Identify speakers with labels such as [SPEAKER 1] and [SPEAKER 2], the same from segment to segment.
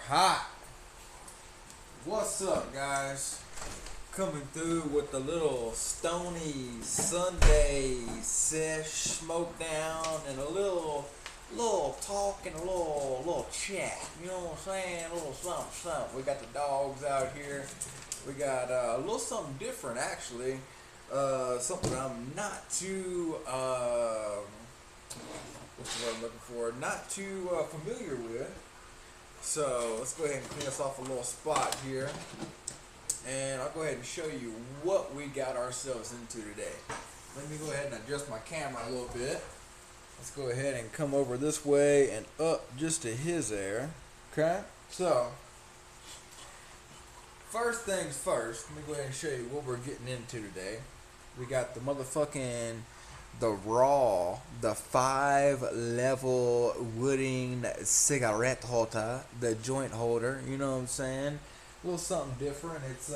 [SPEAKER 1] hot. What's up, guys? Coming through with the little Stoney Sunday Sesh smoke down and a little talk and a little chat. You know what I'm saying? A little something. We got the dogs out here. We got a little something different actually. Something I'm not too what's the word I'm looking for? Not too familiar with. So let's go ahead and clean us off a little spot here. And I'll go ahead and show you what we got ourselves into today. Let me go ahead and adjust my camera a little bit. Let's go ahead and come over this way and up just to his air. Okay? So, first things first, let me go ahead and show you what we're getting into today. We got the motherfucking, the 5-level wooden cigarette holder, the joint holder, you know what I'm saying? A little something different. It's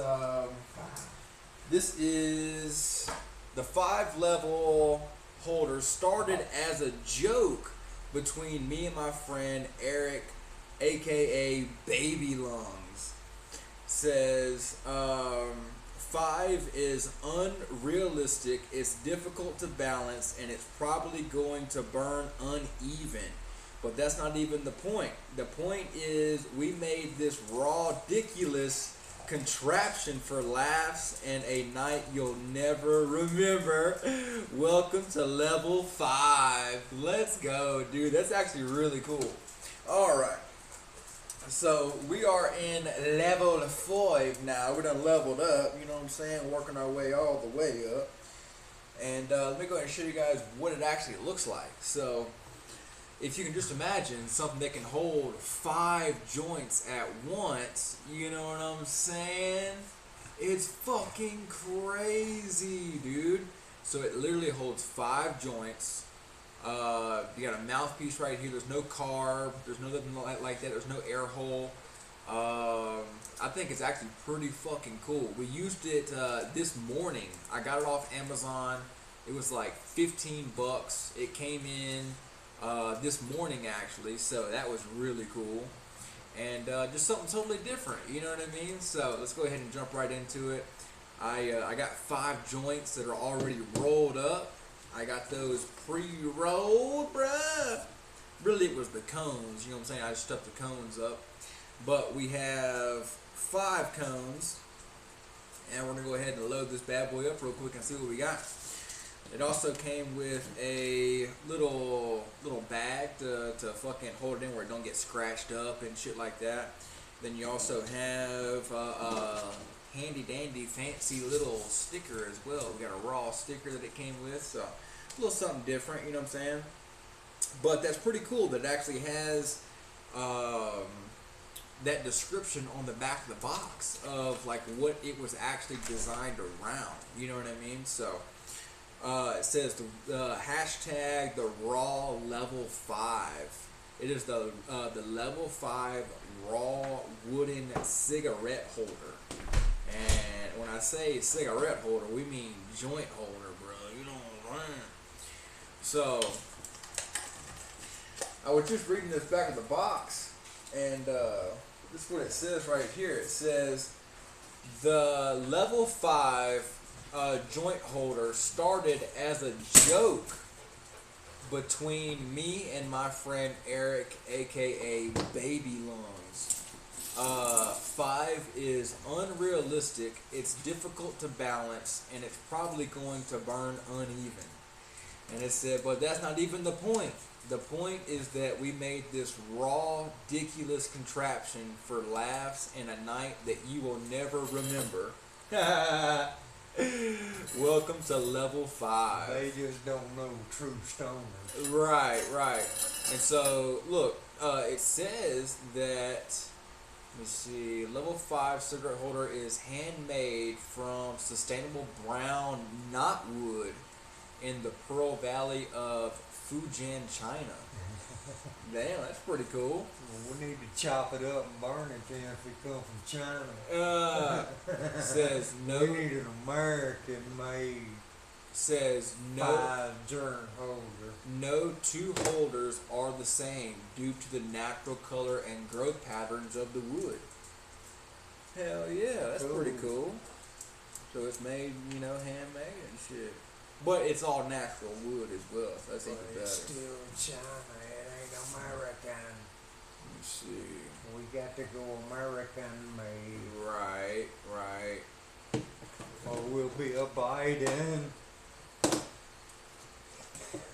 [SPEAKER 1] this is the 5-level holder. Started as a joke between me and my friend Eric, aka Baby Lungs. Says 5 is unrealistic, it's difficult to balance, and it's probably going to burn uneven. But that's not even the point. The point is we made this ridiculous contraption for laughs and a night you'll never remember. Welcome to level 5. Let's go, dude. That's actually really cool. Alright. So we are in level 5 now. We're done leveled up, you know what I'm saying? Working our way all the way up. And let me go ahead and show you guys what it actually looks like. So if you can just imagine something that can hold 5 joints at once, you know what I'm saying? It's fucking crazy, dude. So it literally holds 5 joints. You got a mouthpiece right here. There's no carb. There's nothing like that. There's no air hole. I think it's actually pretty fucking cool. We used it this morning. I got it off Amazon. It was like $15. It came in this morning actually, so that was really cool. And just something totally different. You know what I mean? So let's go ahead and jump right into it. I got 5 joints that are already rolled up. I got those pre-rolled, bruh. Really, it was the cones, you know what I'm saying? I just stuffed the cones up. But we have 5 cones. And we're going to go ahead and load this bad boy up real quick and see what we got. It also came with a little bag to fucking hold it in where it don't get scratched up and shit like that. Then you also have handy dandy fancy little sticker as well. We got a raw sticker that it came with, so a little something different, you know what I'm saying? But that's pretty cool that it actually has that description on the back of the box of like what it was actually designed around, you know what I mean? So it says the hashtag the raw level 5. It is the level 5 raw wooden cigarette holder. And when I say cigarette holder, we mean joint holder, bro. You know what I'm saying? So, I was just reading this back of the box, and this is what it says right here. It says, the level 5 joint holder started as a joke between me and my friend Eric, aka Baby Lungs. 5 is unrealistic, it's difficult to balance, and it's probably going to burn uneven. And it said, but that's not even the point. The point is that we made this raw, ridiculous contraption for laughs and a night that you will never remember. Welcome to level 5.
[SPEAKER 2] They just don't know true stoners.
[SPEAKER 1] Right. And so, look, it says that, let me see, level 5 cigarette holder is handmade from sustainable brown knotwood in the Pearl Valley of Fujian, China. Damn, that's pretty cool.
[SPEAKER 2] Well, we need to chop it up and burn it then if we come from China.
[SPEAKER 1] Says no.
[SPEAKER 2] We need an American made
[SPEAKER 1] says no.
[SPEAKER 2] 5 joint holder.
[SPEAKER 1] No two holders are the same due to the natural color and growth patterns of the wood. Hell yeah, that's pretty cool. So it's made, handmade and shit. But it's all natural wood as well, so that's even better.
[SPEAKER 2] It's still China, it ain't American.
[SPEAKER 1] Let me see.
[SPEAKER 2] We got to go American made.
[SPEAKER 1] Right.
[SPEAKER 2] Or we'll be a Biden.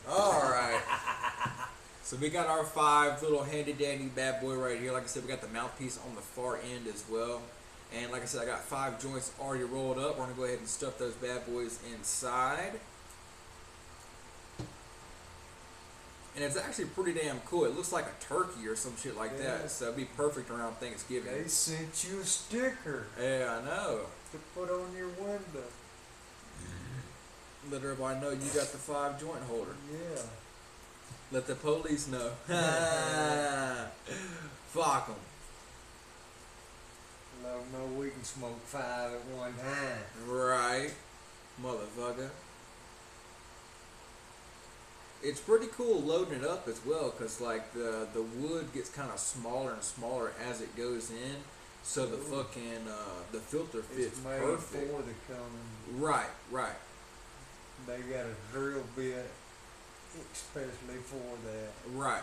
[SPEAKER 1] Alright. So we got our 5 little handy dandy bad boy right here. Like I said, we got the mouthpiece on the far end as well. And like I said, I got 5 joints already rolled up. We're going to go ahead and stuff those bad boys inside. And it's actually pretty damn cool. It looks like a turkey or some shit like that. So it'd be perfect around Thanksgiving.
[SPEAKER 2] They sent you a sticker
[SPEAKER 1] Yeah, I know.
[SPEAKER 2] to put on your window.
[SPEAKER 1] Let everybody know you got the 5 joint holder.
[SPEAKER 2] Yeah.
[SPEAKER 1] Let the police know. Fuck them.
[SPEAKER 2] Let them know we can smoke 5 at one time.
[SPEAKER 1] Right. Motherfucker. It's pretty cool loading it up as well, because like the wood gets kind of smaller and smaller as it goes in, so the fucking the filter fits
[SPEAKER 2] It's made
[SPEAKER 1] perfect.
[SPEAKER 2] for the coming.
[SPEAKER 1] Right.
[SPEAKER 2] They got a drill bit especially for that.
[SPEAKER 1] Right.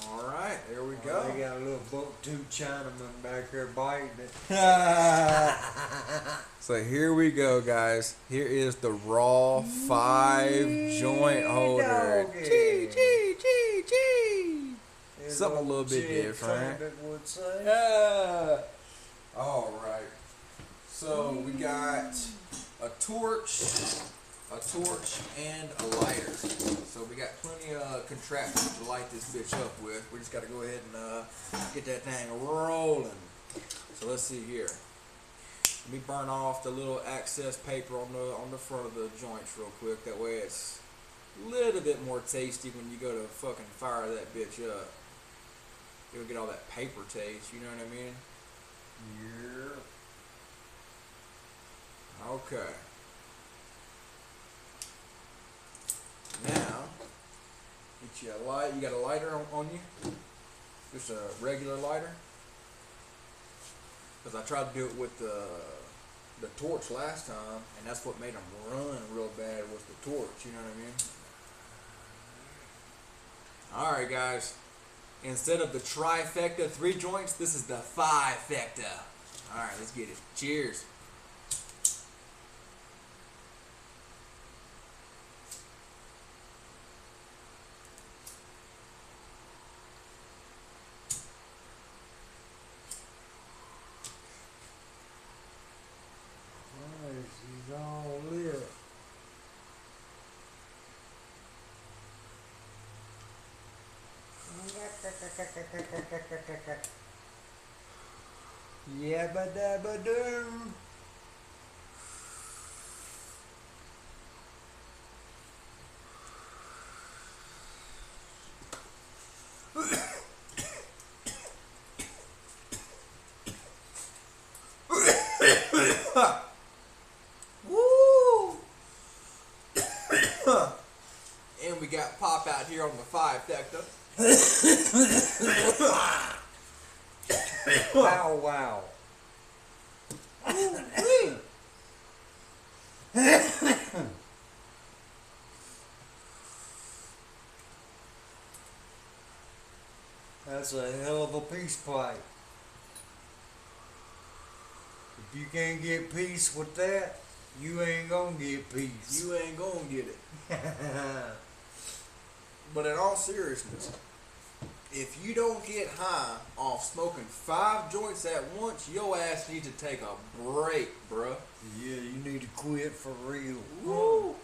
[SPEAKER 1] All right, there we
[SPEAKER 2] They
[SPEAKER 1] go.
[SPEAKER 2] got a little buck-tooth Chinaman back there biting it.
[SPEAKER 1] So here we go, guys. Here is the raw 5 joint holder.
[SPEAKER 2] Doggy.
[SPEAKER 1] Gee.
[SPEAKER 2] There's
[SPEAKER 1] Something a little
[SPEAKER 2] old
[SPEAKER 1] bit
[SPEAKER 2] Jed
[SPEAKER 1] different.
[SPEAKER 2] Clampett would say.
[SPEAKER 1] All right. So we got a torch, and a lighter. So we got plenty of contraptions to light this bitch up with. We just got to go ahead and get that thing rolling. So let's see here. Let me burn off the little excess paper on the front of the joints real quick. That way it's a little bit more tasty when you go to fucking fire that bitch up. You'll get all that paper taste, you know what I mean?
[SPEAKER 2] Yeah.
[SPEAKER 1] Okay. Now, get you a light. You got a lighter on you? Just a regular lighter? Because I tried to do it with the torch last time, and that's what made them run real bad was the torch, you know what I mean? Alright guys, instead of the trifecta 3 joints, this is the 5-fecta. Alright, let's get it. Cheers.
[SPEAKER 2] She's all lit. Yabba dabba doo.
[SPEAKER 1] Woo! And we got Pop out here on the 5-fecta.
[SPEAKER 2] Wow, wow. That's a hell of a peace pipe. If you can't get peace with that, you ain't gonna get peace.
[SPEAKER 1] You ain't gonna get it. But in all seriousness, if you don't get high off smoking 5 joints at once, your ass needs to take a break, bruh.
[SPEAKER 2] Yeah, you need to quit for real.
[SPEAKER 1] Woo!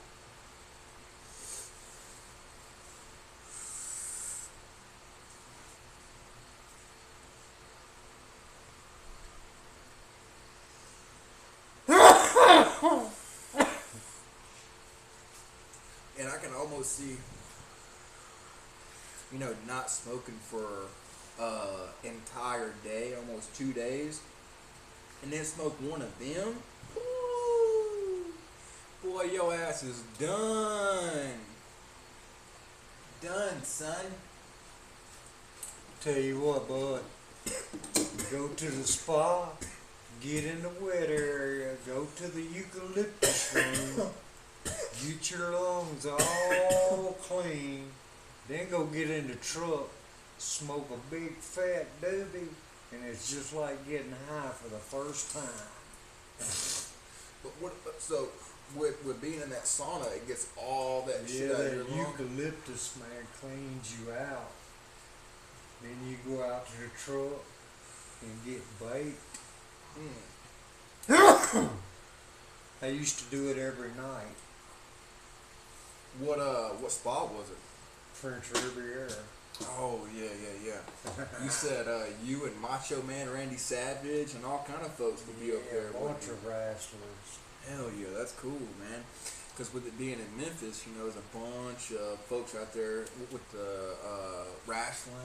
[SPEAKER 1] And I can almost see, not smoking for entire day, almost 2 days, and then smoke one of them. Ooh, Boy, your ass is done. Done, son.
[SPEAKER 2] Tell you what, bud. Go to the spa, get in the wet area, go to the eucalyptus room, get your lungs all clean, then go get in the truck, smoke a big fat doobie, and it's just like getting high for the first time.
[SPEAKER 1] But what? So with being in that sauna, it gets all that shit out of your
[SPEAKER 2] That
[SPEAKER 1] lungs.
[SPEAKER 2] eucalyptus, man, cleans you out. Then you go out to the truck and get baked. I used to do it every night.
[SPEAKER 1] What spa was it?
[SPEAKER 2] French Riviera.
[SPEAKER 1] Oh yeah. You said you and Macho Man Randy Savage and all kind of folks would be up there.
[SPEAKER 2] A bunch of wrestlers.
[SPEAKER 1] Hell yeah, that's cool, man. Because with it being in Memphis, you know, there's a bunch of folks out there with the wrestling,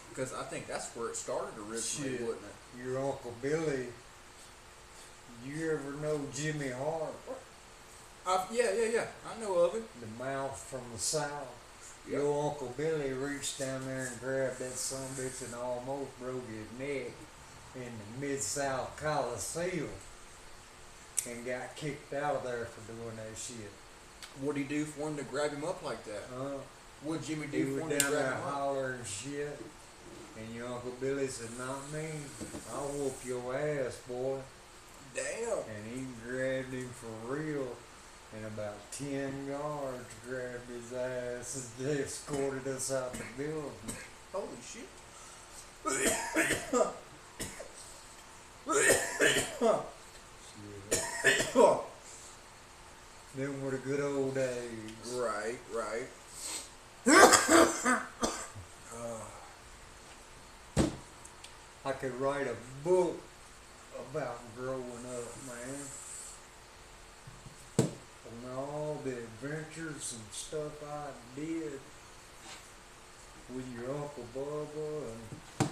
[SPEAKER 1] because I think that's where it started originally,
[SPEAKER 2] Shit.
[SPEAKER 1] wasn't it?
[SPEAKER 2] Your Uncle Billy. You ever know Jimmy Hart?
[SPEAKER 1] Yeah. I know of it.
[SPEAKER 2] The mouth from the South.
[SPEAKER 1] Yeah.
[SPEAKER 2] Your Uncle Billy reached down there and grabbed that son of a bitch and almost broke his neck in the Mid-South Coliseum and got kicked out of there for doing that shit.
[SPEAKER 1] What'd he do for him to grab him up like that? What'd Jimmy
[SPEAKER 2] He
[SPEAKER 1] do for
[SPEAKER 2] was
[SPEAKER 1] him to
[SPEAKER 2] down
[SPEAKER 1] grab
[SPEAKER 2] there
[SPEAKER 1] him up?
[SPEAKER 2] hollering shit, and your Uncle Billy said, "Not me. I'll whoop your ass, boy."
[SPEAKER 1] Damn.
[SPEAKER 2] And he grabbed him for real, and about 10 guards grabbed his ass and they escorted us out the building.
[SPEAKER 1] Holy shit.
[SPEAKER 2] Shit. Them were the good old days.
[SPEAKER 1] Right.
[SPEAKER 2] I could write a book about growing up, man. And all the adventures and stuff I did with your Uncle Bubba, and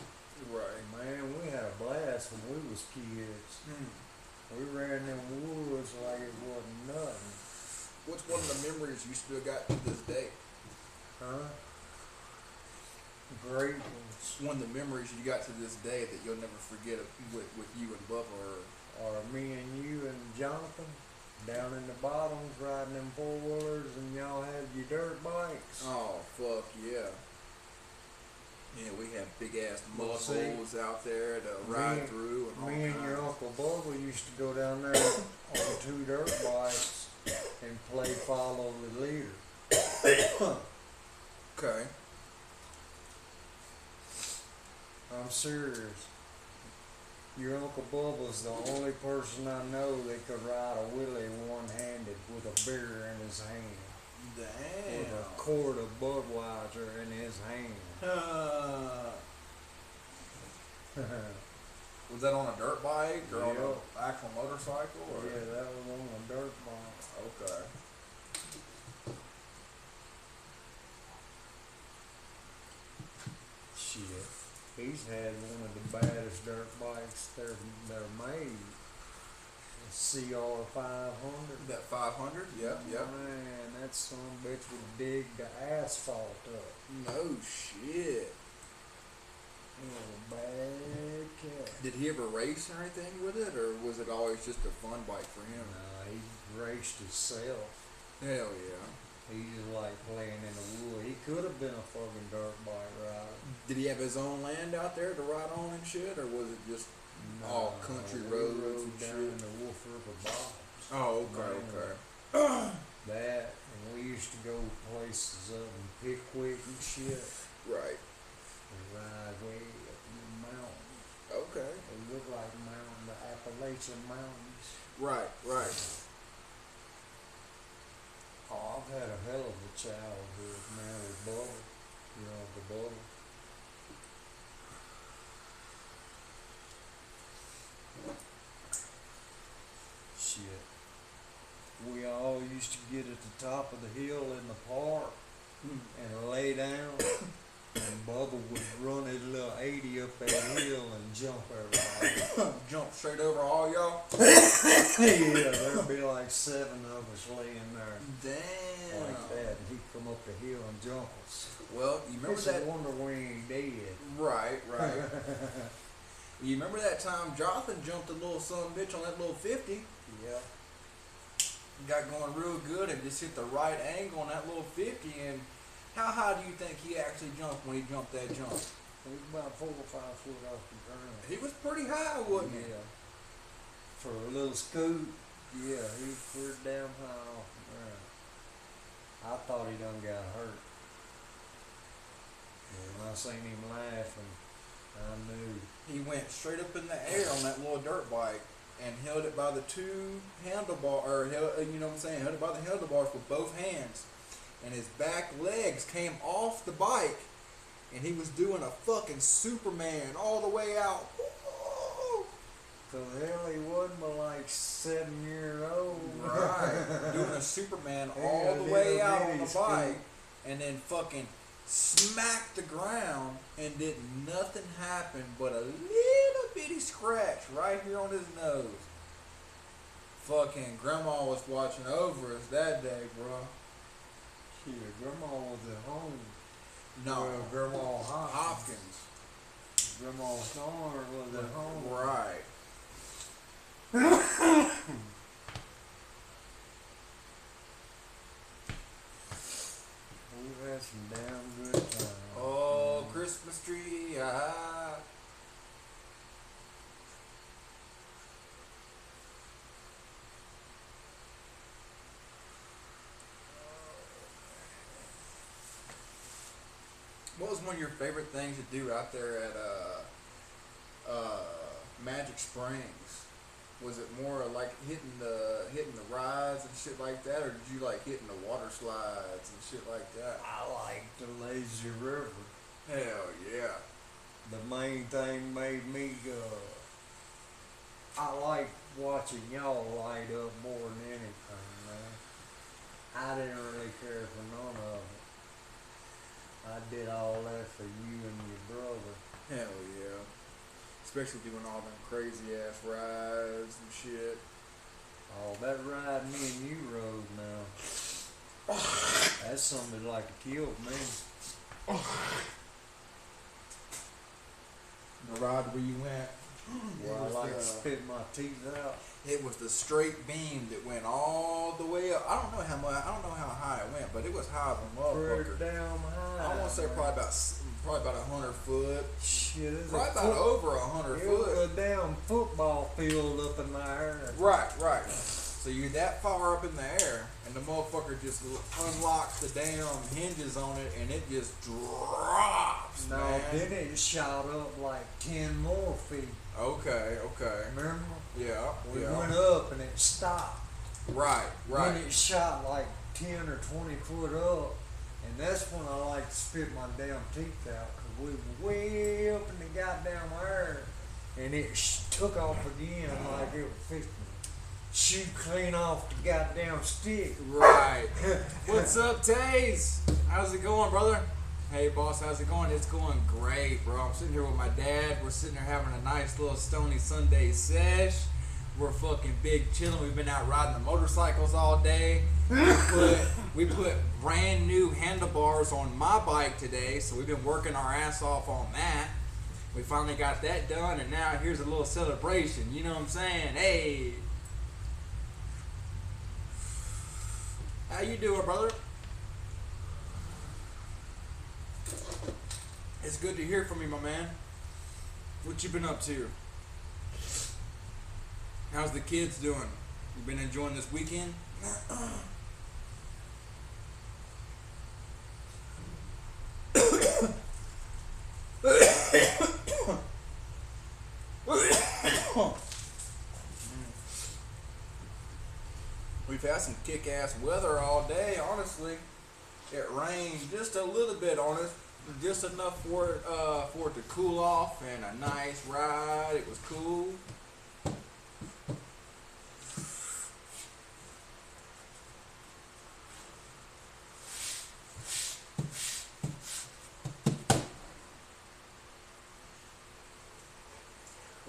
[SPEAKER 1] Right.
[SPEAKER 2] man, we had a blast when we was kids. We ran them woods like it wasn't nothing.
[SPEAKER 1] What's one of the memories you still got to this day?
[SPEAKER 2] Huh? Great ones.
[SPEAKER 1] One of the memories you got to this day that you'll never forget with you and Bubba,
[SPEAKER 2] Or me and you and Jonathan down in the bottoms riding them four-wheelers and y'all had your dirt bikes.
[SPEAKER 1] oh fuck yeah. Yeah, we had big ass mud
[SPEAKER 2] See,
[SPEAKER 1] holes out there to ride through and all
[SPEAKER 2] Me and your
[SPEAKER 1] kinds.
[SPEAKER 2] Uncle Bubba used to go down there on 2 dirt bikes and play follow the leader.
[SPEAKER 1] Okay.
[SPEAKER 2] I'm serious. Your Uncle Bubba's the only person I know that could ride a wheelie one-handed with a beer in his hand. With a
[SPEAKER 1] Damn.
[SPEAKER 2] quart of Budweiser in his hand.
[SPEAKER 1] Was that on a dirt bike or on
[SPEAKER 2] Yeah.
[SPEAKER 1] an actual motorcycle? Or?
[SPEAKER 2] Yeah, that was on a dirt bike.
[SPEAKER 1] Okay.
[SPEAKER 2] Shit. He's had one of the baddest dirt bikes they're made. A CR 500.
[SPEAKER 1] That 500? Yep.
[SPEAKER 2] Man, that son of a bitch would dig the asphalt up.
[SPEAKER 1] No shit.
[SPEAKER 2] He was a bad cat.
[SPEAKER 1] Did he ever race or anything with it, or was it always just a fun bike for him?
[SPEAKER 2] Nah, he raced himself.
[SPEAKER 1] Hell yeah.
[SPEAKER 2] He just like playing in the wood. He could have been a fucking dirt bike rider.
[SPEAKER 1] Did he have his own land out there to ride on and shit, or was it just all country
[SPEAKER 2] we
[SPEAKER 1] roads
[SPEAKER 2] rode
[SPEAKER 1] and
[SPEAKER 2] down
[SPEAKER 1] shit?
[SPEAKER 2] in the Wolf River Bottoms.
[SPEAKER 1] Oh,
[SPEAKER 2] Man. That, and we used to go places up in Pickwick and shit.
[SPEAKER 1] Right.
[SPEAKER 2] And ride way up in the mountains.
[SPEAKER 1] Okay.
[SPEAKER 2] They look like the Appalachian Mountains.
[SPEAKER 1] Right.
[SPEAKER 2] Oh, I've had a hell of a childhood, man, with Bubba. You know, the Bubba. Shit. We all used to get at the top of the hill in the park and lay down, and Bubba would run his little 80 up that hill and jump everybody.
[SPEAKER 1] jump straight over all y'all?
[SPEAKER 2] Yeah, there'd be like 7 of us laying there
[SPEAKER 1] Damn.
[SPEAKER 2] like that, and he'd come up the hill and jump us.
[SPEAKER 1] Well, you remember
[SPEAKER 2] It's
[SPEAKER 1] that?
[SPEAKER 2] a wonder we ain't dead.
[SPEAKER 1] Right, right. You remember that time Jonathan jumped a little son of a bitch on that little 50?
[SPEAKER 2] Yeah.
[SPEAKER 1] Got going real good and just hit the right angle on that little 50. And how high do you think he actually jumped when he jumped that jump?
[SPEAKER 2] He was about 4 or 5 foot off the ground.
[SPEAKER 1] He was pretty high, wasn't he?
[SPEAKER 2] Yeah. For a little scoot, yeah, he was pretty damn high off the ground. I thought he done got hurt. And when I seen him laughing, I knew.
[SPEAKER 1] He went straight up in the air on that little dirt bike and held it by the two handlebar, or held, you know what I'm saying, held it by the handlebars with both hands. And his back legs came off the bike, and he was doing a fucking Superman all the way out.
[SPEAKER 2] So hell, he wasn't but like 7 years old.
[SPEAKER 1] Right. Doing a Superman all
[SPEAKER 2] Yeah,
[SPEAKER 1] the way
[SPEAKER 2] little
[SPEAKER 1] out on
[SPEAKER 2] bitty
[SPEAKER 1] the bike, and then fucking smacked the ground, and did nothing happen but a little bitty scratch right here on his nose. Fucking grandma was watching over us that day, bro.
[SPEAKER 2] Shit, Grandma was at home.
[SPEAKER 1] No,
[SPEAKER 2] Well, Grandma
[SPEAKER 1] Hopkins.
[SPEAKER 2] Grandma Stoney was at home.
[SPEAKER 1] Right.
[SPEAKER 2] We had some damn good times.
[SPEAKER 1] Oh, Christmas tree, ah. What was one of your favorite things to do out there at Magic Springs? Was it more like hitting the rides and shit like that, or did you like hitting the water slides and shit like that?
[SPEAKER 2] I liked the lazy river.
[SPEAKER 1] Hell yeah.
[SPEAKER 2] The main thing made me go. I like watching y'all light up more than anything, man. I didn't really care for none of it. I did all that for you and your brother.
[SPEAKER 1] Hell yeah. Especially doing all them crazy ass rides and shit.
[SPEAKER 2] Oh, that ride me and you rode now. That's something that like to kill me.
[SPEAKER 1] The ride where you went.
[SPEAKER 2] Well, I like to spit my teeth out.
[SPEAKER 1] It was the straight beam that went all the way up. I don't know how high it went, but it was high as a motherfucker.
[SPEAKER 2] Pretty damn high.
[SPEAKER 1] I want to say
[SPEAKER 2] man.
[SPEAKER 1] probably about 100 foot.
[SPEAKER 2] Shit, it's
[SPEAKER 1] Probably
[SPEAKER 2] a
[SPEAKER 1] about
[SPEAKER 2] foot-
[SPEAKER 1] over 100
[SPEAKER 2] It
[SPEAKER 1] foot.
[SPEAKER 2] was a damn football field up in there.
[SPEAKER 1] Right, right. So you're that far up in the air, and the motherfucker just unlocks the damn hinges on it, and it just drops,
[SPEAKER 2] No,
[SPEAKER 1] man.
[SPEAKER 2] then it shot up like 10 more feet.
[SPEAKER 1] Okay, okay.
[SPEAKER 2] Remember?
[SPEAKER 1] Yeah,
[SPEAKER 2] We
[SPEAKER 1] yeah.
[SPEAKER 2] went up and it stopped.
[SPEAKER 1] Right, right.
[SPEAKER 2] Then it shot like 10 or 20 foot up. And that's when I like to spit my damn teeth out. Because we were way up in the goddamn air. And it took off again like it was fixing to shoot clean off the goddamn stick.
[SPEAKER 1] Right. What's up, Taze? How's it going, brother? Hey, boss, how's it going? It's going great, bro. I'm sitting here with my dad. We're sitting there having a nice little Stoney Sunday sesh. We're fucking big chilling. We've been out riding the motorcycles all day. We put brand new handlebars on my bike today, so we've been working our ass off on that. We finally got that done, and now here's a little celebration. You know what I'm saying? Hey. How you doing, brother? It's good to hear from you, my man. What you been up to? How's the kids doing? You been enjoying this weekend? We've had some kick-ass weather all day, honestly. It rained just a little bit on us, just enough for it to cool off, and a nice ride. It was cool.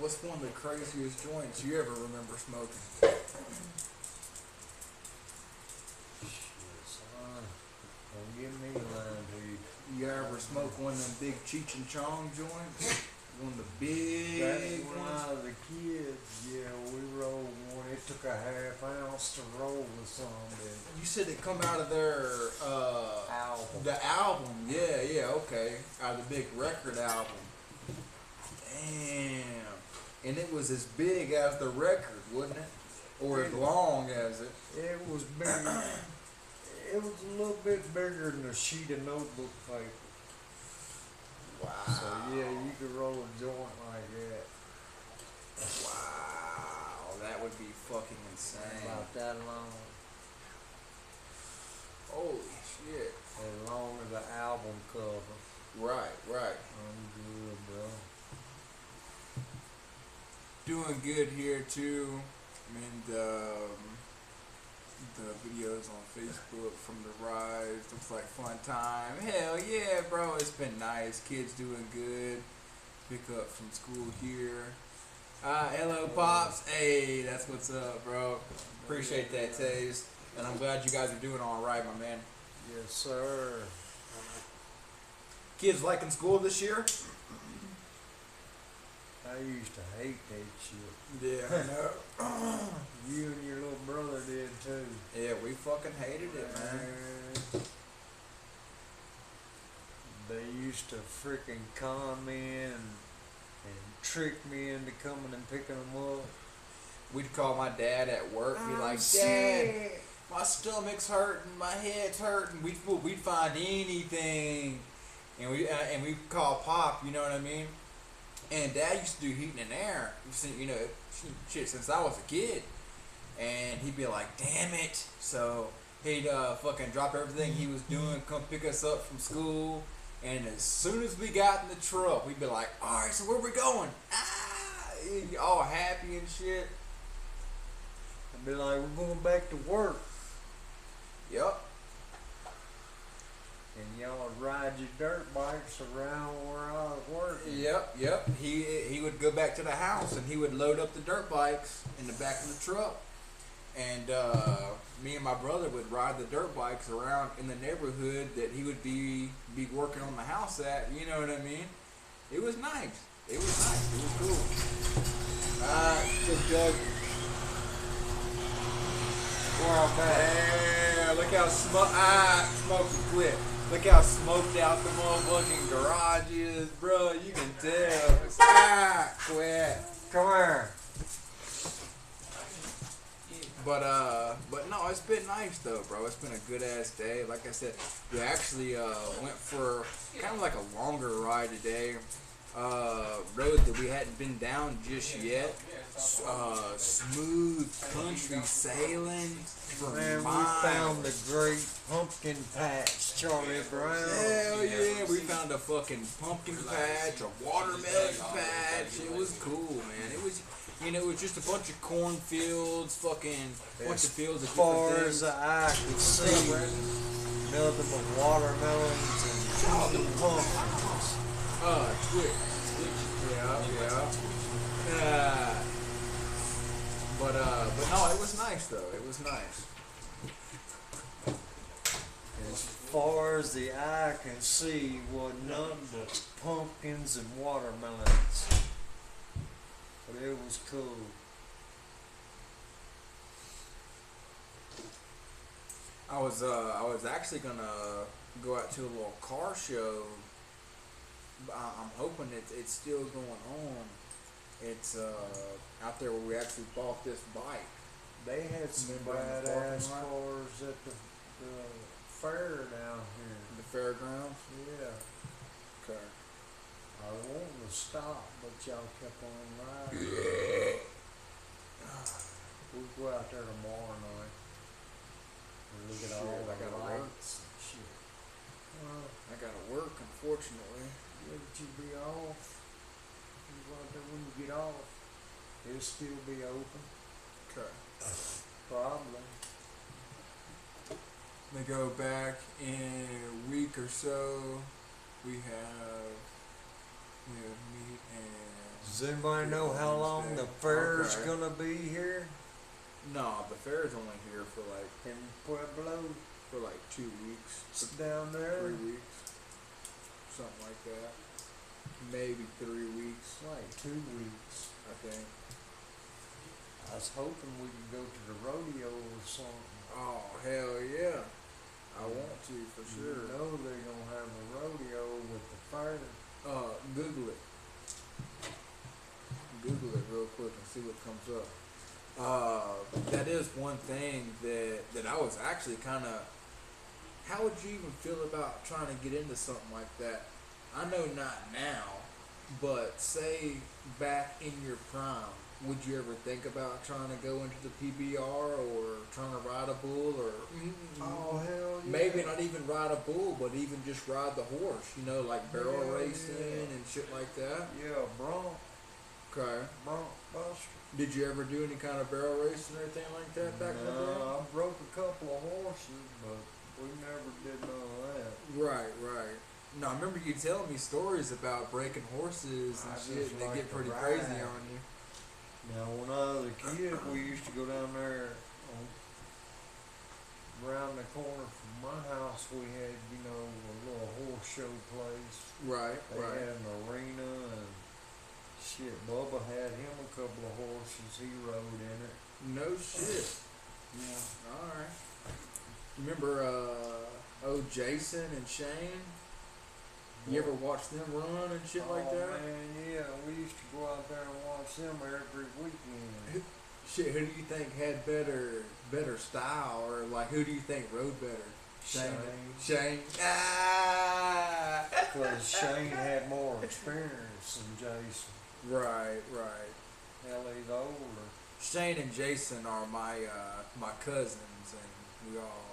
[SPEAKER 1] What's one of the craziest joints you ever remember smoking?
[SPEAKER 2] Shit, son. Don't give me lying to you.
[SPEAKER 1] You ever smoke one of them big Cheech and Chong joints? One of the
[SPEAKER 2] Back
[SPEAKER 1] big
[SPEAKER 2] when
[SPEAKER 1] ones?
[SPEAKER 2] I was a kid, yeah, we rolled one. It took a half ounce to roll with some,
[SPEAKER 1] You said it come out of their
[SPEAKER 2] album.
[SPEAKER 1] the album. Yeah, okay. Out of the big record album. Damn. And it was as big as the record, wasn't it? Or as long as it.
[SPEAKER 2] It was big. It was a little bit bigger than a sheet of notebook paper.
[SPEAKER 1] Wow.
[SPEAKER 2] So yeah, you could roll a joint like that.
[SPEAKER 1] Wow. That would be fucking insane.
[SPEAKER 2] About that long.
[SPEAKER 1] Holy shit.
[SPEAKER 2] As long as the album cover.
[SPEAKER 1] Right.
[SPEAKER 2] I'm good, bro.
[SPEAKER 1] Doing good here too. I mean the videos on Facebook from the rise looks like fun time. Hell yeah, bro. It's been nice. Kids doing good. Pick up from school here. Hello pops. Hey, that's what's up, bro. Appreciate that, Taze. And I'm glad you guys are doing all right, my man.
[SPEAKER 2] Yes, sir.
[SPEAKER 1] Kids liking school this year?
[SPEAKER 2] I used to hate that shit.
[SPEAKER 1] Yeah, I know.
[SPEAKER 2] You and your little brother did too.
[SPEAKER 1] Yeah, we fucking hated it, man.
[SPEAKER 2] They used to freaking con me and trick me into coming and picking them up.
[SPEAKER 1] We'd call my dad at work, be like, Dad,
[SPEAKER 2] sick.
[SPEAKER 1] my stomach's hurting, my head's hurting. We'd find anything, and we'd call Pop. You know what I mean? And Dad used to do heating and air. You know, shit since I was a kid, and he'd be like, "Damn it!" So he'd fucking drop everything he was doing, come pick us up from school, and as soon as we got in the truck, we'd be like, "All right, so where we going?" All happy and shit.
[SPEAKER 2] I'd be like, "We're going back to work."
[SPEAKER 1] Yep.
[SPEAKER 2] And y'all would ride your dirt bikes around where I was working.
[SPEAKER 1] Yep. He would go back to the house and he would load up the dirt bikes in the back of the truck. And me and my brother would ride the dirt bikes around in the neighborhood that he would be working on the house at. You know what I mean? It was nice. It was cool. Good Doug. Yeah, look how smoke quit. Look how smoked out the motherfucking garage is, bro. You can tell. Quit.
[SPEAKER 2] Come here.
[SPEAKER 1] But no, it's been nice though, bro. It's been a good ass day. Like I said, we actually went for kind of like a longer ride today. Road that we hadn't been down just yet. Smooth country sailing.
[SPEAKER 2] Man, we found the great pumpkin patch, Charlie Brown.
[SPEAKER 1] Hell yeah, we found a fucking pumpkin patch, a watermelon patch. It was cool, man. It was, it was just a bunch of cornfields, fucking bunch of fields of
[SPEAKER 2] As far
[SPEAKER 1] different
[SPEAKER 2] as
[SPEAKER 1] things.
[SPEAKER 2] the eye could see, nothing but watermelons and pumpkins.
[SPEAKER 1] Twitch. Yeah. But no, it was nice though. It was nice.
[SPEAKER 2] As far as the eye can see, was nothing but pumpkins and watermelons. But it was cool.
[SPEAKER 1] I was actually gonna go out to a little car show. I'm hoping it's still going on. It's out there where we actually bought this bike.
[SPEAKER 2] They had some
[SPEAKER 1] Remember in the parking
[SPEAKER 2] badass
[SPEAKER 1] lot?
[SPEAKER 2] cars at the fair down here.
[SPEAKER 1] The fairgrounds.
[SPEAKER 2] Yeah.
[SPEAKER 1] Okay.
[SPEAKER 2] I wanted to stop, but y'all kept on riding. We'll go out there tomorrow night and look at all
[SPEAKER 1] Shit, I
[SPEAKER 2] the
[SPEAKER 1] gotta
[SPEAKER 2] lights and shit.
[SPEAKER 1] I gotta work, unfortunately.
[SPEAKER 2] Would you be off? You go out there when you get off. It'll still be open.
[SPEAKER 1] Okay.
[SPEAKER 2] Probably.
[SPEAKER 1] They go back in a week or so. We have meat and
[SPEAKER 2] Does anybody know how long the fair's
[SPEAKER 1] Okay.
[SPEAKER 2] gonna be here
[SPEAKER 1] No, the fair's only here
[SPEAKER 2] in Pueblo?
[SPEAKER 1] for like 2 weeks,
[SPEAKER 2] It's down there.
[SPEAKER 1] 3 weeks, something like that. Maybe 3 weeks,
[SPEAKER 2] Like 2 weeks.
[SPEAKER 1] I think.
[SPEAKER 2] I was hoping we could go to the rodeo or something.
[SPEAKER 1] Oh hell yeah, I want to for
[SPEAKER 2] You
[SPEAKER 1] sure.
[SPEAKER 2] know they're gonna have a rodeo with the fair.
[SPEAKER 1] Google it. Google it real quick and see what comes up. That is one thing that I was actually kind of. How would you even feel about trying to get into something like that? I know not now, but say back in your prime, would you ever think about trying to go into the PBR or trying to ride a bull or
[SPEAKER 2] Oh hell yeah!
[SPEAKER 1] maybe not even ride a bull, but even just ride the horse? You know, like barrel
[SPEAKER 2] Hell
[SPEAKER 1] racing
[SPEAKER 2] yeah.
[SPEAKER 1] and shit like that.
[SPEAKER 2] Yeah, bronc
[SPEAKER 1] Okay.
[SPEAKER 2] buster.
[SPEAKER 1] Did you ever do any kind of barrel racing or anything like that back in the day?
[SPEAKER 2] No, I broke a couple of horses, but we never did none of that.
[SPEAKER 1] Right, right. No, I remember you telling me stories about breaking horses and
[SPEAKER 2] I
[SPEAKER 1] shit,
[SPEAKER 2] just
[SPEAKER 1] and they
[SPEAKER 2] like
[SPEAKER 1] get
[SPEAKER 2] to
[SPEAKER 1] pretty
[SPEAKER 2] ride.
[SPEAKER 1] crazy on you.
[SPEAKER 2] Now, when I was a kid, we used to go down there around the corner from my house. We had, a little horse show place.
[SPEAKER 1] Right,
[SPEAKER 2] They
[SPEAKER 1] right.
[SPEAKER 2] had an arena and shit. Bubba had him a couple of horses. He rode in it.
[SPEAKER 1] No shit.
[SPEAKER 2] Yeah.
[SPEAKER 1] All right. Remember, Jason and Shane? You ever watch them run and shit like that?
[SPEAKER 2] Man, yeah, we used to go out there and watch them every weekend.
[SPEAKER 1] Shit, who do you think had better style, or like who do you think rode better?
[SPEAKER 2] Shane.
[SPEAKER 1] Shane. Ah.
[SPEAKER 2] Because Shane had more experience than Jason.
[SPEAKER 1] Right, right.
[SPEAKER 2] Hell, he's older.
[SPEAKER 1] Shane and Jason are my cousins, and we all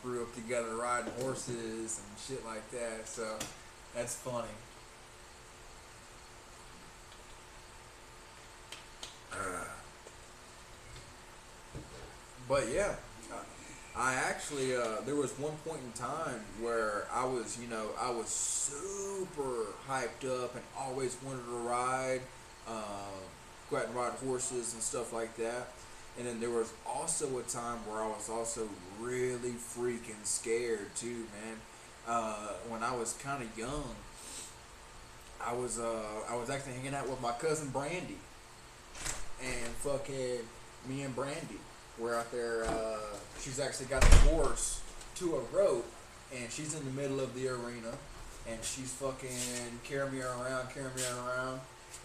[SPEAKER 1] grew up together riding horses and shit like that. So that's funny. But yeah, I actually there was one point in time where I was super hyped up and always wanted to ride, go out and ride horses and stuff like that. And then there was also a time where I was also really freaking scared too, man. When I was kind of young, I was actually hanging out with my cousin Brandy, and fucking me and Brandy were out there. She's actually got a horse to a rope, and she's in the middle of the arena, and she's fucking carrying me around,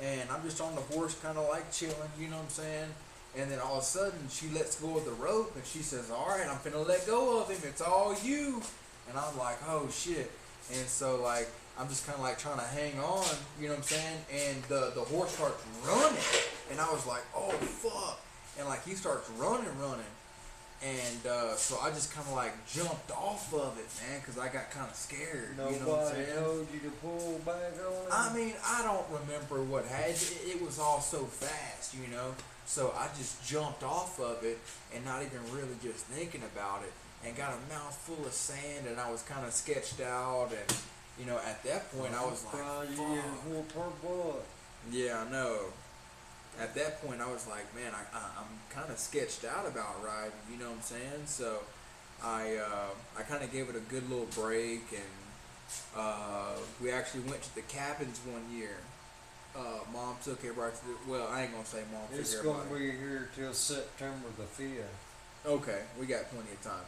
[SPEAKER 1] and I'm just on the horse, kind of like chilling, you know what I'm saying? And then all of a sudden, she lets go of the rope, and she says, "All right, I'm finna let go of him. It's all you." And I'm like, "Oh shit!" And so like, I'm just kind of like trying to hang on, you know what I'm saying? And the horse starts running, and I was like, "Oh fuck!" And like he starts running, and so I just kind of like jumped off of it, man, because I got kind of scared.
[SPEAKER 2] Nobody
[SPEAKER 1] you know what I'm saying?
[SPEAKER 2] told you to pull back on it?
[SPEAKER 1] I mean, I don't remember what happened. It was all so fast, you know. So I just jumped off of it and not even really just thinking about it, and got a mouthful of sand, and I was kind of sketched out, and at that point I was like,
[SPEAKER 2] Proud of you
[SPEAKER 1] fuck.
[SPEAKER 2] and whoop her butt.
[SPEAKER 1] Yeah, I know. At that point I was like, man, I'm kind of sketched out about riding, you know what I'm saying? So I kind of gave it a good little break, and we actually went to the cabins one year. Mom took everybody to well, I ain't gonna say mom took
[SPEAKER 2] It's
[SPEAKER 1] everybody.
[SPEAKER 2] gonna be here till September the 5th.
[SPEAKER 1] Okay, we got plenty of time.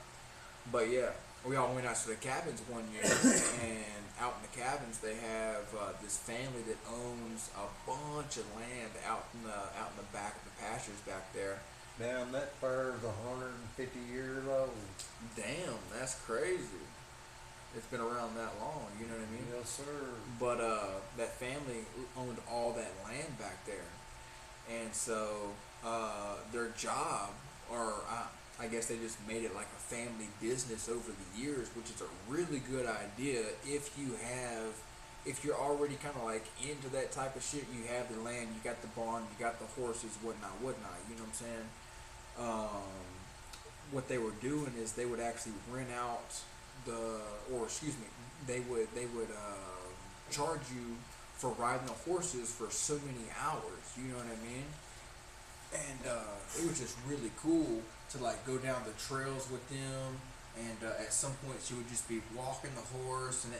[SPEAKER 1] But yeah, we all went out to the cabins one year, and out in the cabins they have this family that owns a bunch of land out in the back of the pastures back there.
[SPEAKER 2] Damn, that fair's 150 years old.
[SPEAKER 1] Damn, that's crazy. It's been around that long, you know what I mean?
[SPEAKER 2] Yes, sir.
[SPEAKER 1] But that family owned all that land back there, and so their job, or I guess they just made it like a family business over the years, which is a really good idea if you're already kind of like into that type of shit. You have the land, you got the barn, you got the horses, whatnot. You know what I'm saying? What they were doing is they would actually rent out they would charge you for riding the horses for so many hours. You know what I mean? And it was just really cool to like go down the trails with them. And at some point, she would just be walking the horse, and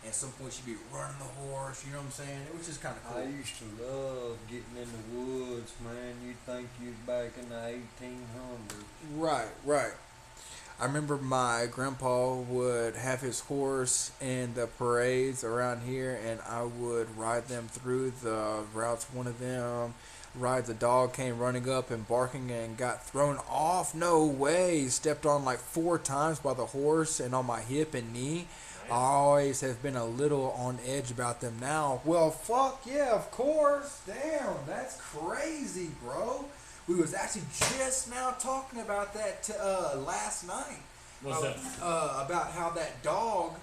[SPEAKER 1] at some point she'd be running the horse. You know what I'm saying? It was just kind of cool.
[SPEAKER 2] I used to love getting in the woods, man. You'd think you'd back in the 1800s.
[SPEAKER 1] Right, right. I remember my grandpa would have his horse in the parades around here, and I would ride them through the routes. One of them rides a dog, came running up and barking and got thrown off. No way. Stepped on like 4 times by the horse and on my hip and knee. I always have been a little on edge about them now. Well, fuck yeah, of course. Damn, that's crazy, bro. We was actually just now talking about that last night.
[SPEAKER 3] What's that?
[SPEAKER 1] About how that dog,